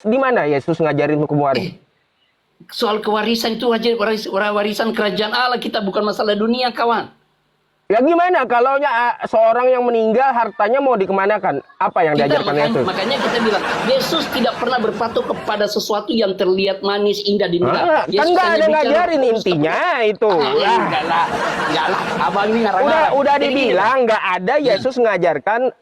Di mana Yesus ngajarin hukum waris? Soal kewarisan itu warisan kerajaan Allah, kita bukan masalah dunia, kawan. Ya gimana kalau seorang yang meninggal hartanya mau dikemanakan? Apa yang diajarkan Yesus? Makanya kita bilang Yesus tidak pernah berpatok kepada sesuatu yang terlihat manis indah di dunia. Kan nggak ada ngajarin intinya itu. Enggak lah. Abang ini ngarang-ngarang. Udah dibilang nggak ada Yesus ngajarkan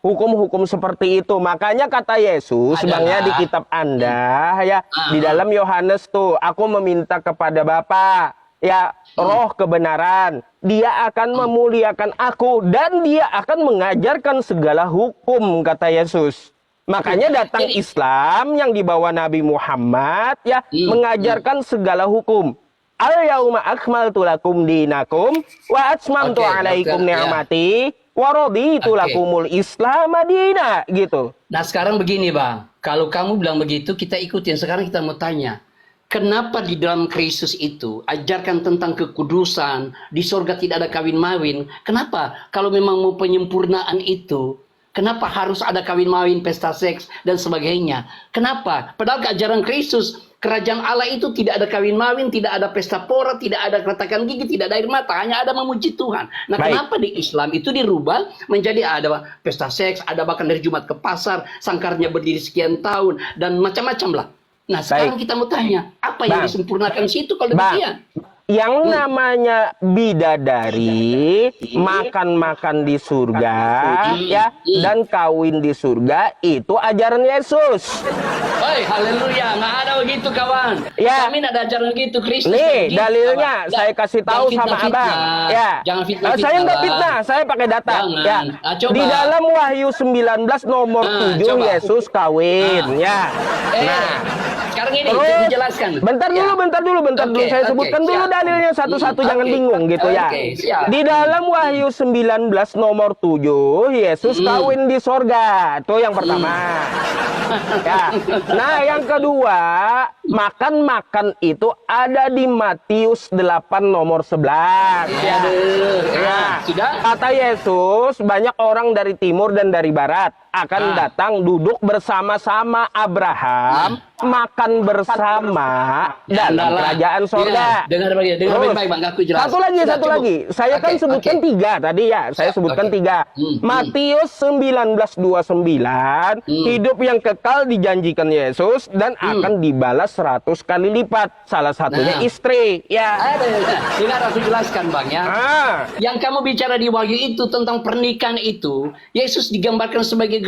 hukum-hukum seperti itu. Makanya kata Yesus, Bangnya di kitab Anda ya, di dalam Yohanes tuh, aku meminta kepada Bapa, ya, roh kebenaran. Dia akan memuliakan aku dan dia akan mengajarkan segala hukum, kata Yesus. Makanya datang Islam yang dibawa Nabi Muhammad ya, mengajarkan segala hukum. Al-yauma akmaltu lakum dinakum wa atmamtu alaikum ni'mati wa raditu lakumul Islam madina, gitu. Nah, sekarang begini, Bang. Kalau kamu bilang begitu, kita ikutin. Sekarang kita mau tanya. Kenapa di dalam Kristus itu ajarkan tentang kekudusan, di sorga tidak ada kawin-mawin? Kenapa? Kalau memang mau penyempurnaan itu, kenapa harus ada kawin-mawin, pesta seks, dan sebagainya? Kenapa? Padahal ajaran Kristus, kerajaan Allah itu tidak ada kawin-mawin, tidak ada pesta pora, tidak ada keretakan gigi, tidak ada air mata, hanya ada memuji Tuhan. Nah, kenapa di Islam itu dirubah menjadi ada pesta seks, ada bahkan dari Jumat ke pasar, sangkarnya berdiri sekian tahun, dan macam-macam lah. Nah, sekarang kita mau tanya, apa yang disempurnakan situ kalau demikian? Yang namanya bidadari, makan-makan di surga, ya, dan kawin di surga, itu ajaran Yesus. Oi, haleluya, nggak ada begitu, kawan. Ya. Kami ada ajaran begitu, Kristus. Nih, begitu, dalilnya kawan. saya kasih tahu sama abang. Ya. Jangan fitnah. Saya nggak fitnah, saya pakai data. Jangan. Ya. Coba. Di dalam Wahyu 19 nomor 7 coba. Yesus kawin, ya. Nah, sekarang ini terus, saya jelaskan. Bentar dulu. Saya sebutkan dulu dalilnya satu-satu, jangan bingung gitu ya. Di dalam Wahyu 19 nomor 7, Yesus kawin di sorga. Itu yang pertama. Ya. Nah, yang kedua, makan-makan itu ada di Matius 8 nomor 11. Ya. Sudah? Kata Yesus, banyak orang dari timur dan dari barat akan datang duduk bersama-sama Abraham, makan bersama dalam kerajaan sorga. Dengar baik-baik, Bang. Aku jelas. Satu lagi. Saya kan sebutkan 3 tadi ya. Saya sebutkan 3. Matius 19:29, hidup yang kekal dijanjikan Yesus dan akan dibalas 100 kali lipat. Salah satunya istri. Ya. Dengar aku jelaskan, Bang, ya. Yang kamu bicara di Wahyu itu tentang pernikahan itu, Yesus digambarkan sebagai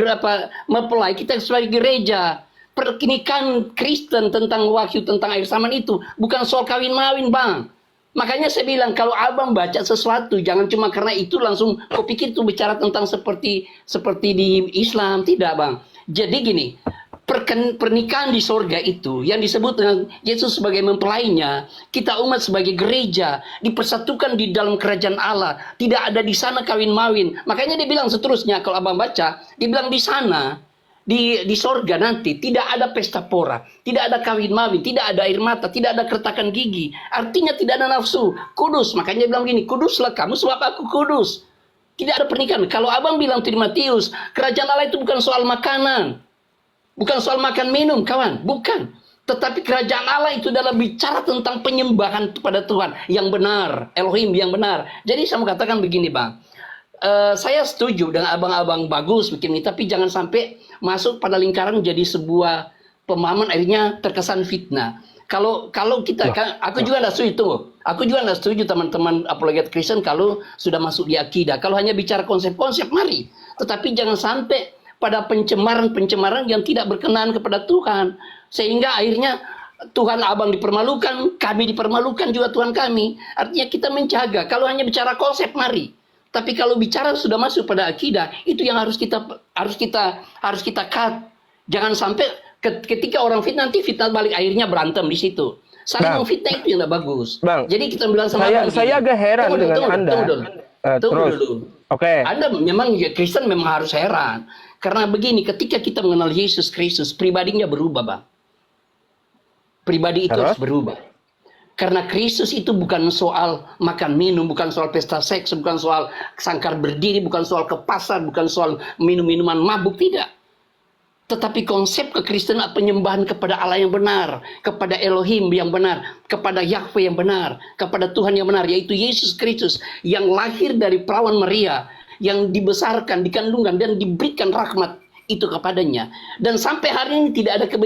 mempelai, kita sebagai gereja. Pernikahan Kristen tentang Wahyu, tentang akhir zaman itu bukan soal kawin-mawin, Bang. Makanya saya bilang, kalau abang baca sesuatu, jangan cuma karena itu langsung kau pikir itu bicara tentang seperti di Islam. Tidak, Bang. Jadi gini, pernikahan di sorga itu yang disebut dengan Yesus sebagai mempelainya, kita umat sebagai gereja dipersatukan di dalam kerajaan Allah. Tidak ada di sana kawin-mawin. Makanya dia bilang seterusnya, kalau abang baca, dibilang di sana, di sorga nanti tidak ada pesta pora, tidak ada kawin mawin, tidak ada air mata, tidak ada keretakan gigi. Artinya tidak ada nafsu, kudus. Makanya dia bilang gini, kuduslah kamu sebab aku kudus. Tidak ada pernikahan. Kalau abang bilang di Matius, kerajaan Allah itu bukan soal makanan, bukan soal makan minum, kawan, bukan. Tetapi kerajaan Allah itu adalah bicara tentang penyembahan kepada Tuhan yang benar, Elohim yang benar. Jadi saya mau katakan begini, Bang. Saya setuju dengan abang-abang bagus bikin ini, tapi jangan sampai masuk pada lingkaran jadi sebuah pemahaman akhirnya terkesan fitnah. Kalau kita, aku juga tidak setuju. Aku juga tidak setuju teman-teman apologet Kristen kalau sudah masuk di akidah. Kalau hanya bicara konsep-konsep, mari. Tetapi jangan sampai pada pencemaran yang tidak berkenan kepada Tuhan, sehingga akhirnya Tuhan abang dipermalukan, kami dipermalukan juga Tuhan kami. Artinya kita menjaga. Kalau hanya bicara konsep, mari. Tapi kalau bicara sudah masuk pada akidah, itu yang harus kita cut. Jangan sampai ketika orang fitnah, nanti fitnah balik, akhirnya berantem di situ. Saling memfitnah itu yang tidak bagus. Bang, jadi kita bilang sama saya agak heran dengan Anda. Tunggu dulu. Oke. Anda memang Kristen memang harus heran. Karena begini, ketika kita mengenal Yesus Kristus, pribadinya berubah, Bang. Pribadi itu harus berubah. Karena Kristus itu bukan soal makan minum, bukan soal pesta seks, bukan soal sangkar berdiri, bukan soal ke pasar, bukan soal minum-minuman mabuk, tidak. Tetapi konsep kekristenan penyembahan kepada Allah yang benar, kepada Elohim yang benar, kepada Yahweh yang benar, kepada Tuhan yang benar, yaitu Yesus Kristus yang lahir dari perawan Maria, yang dibesarkan, dikandungkan, dan diberikan rahmat itu kepadanya. Dan sampai hari ini tidak ada kebencian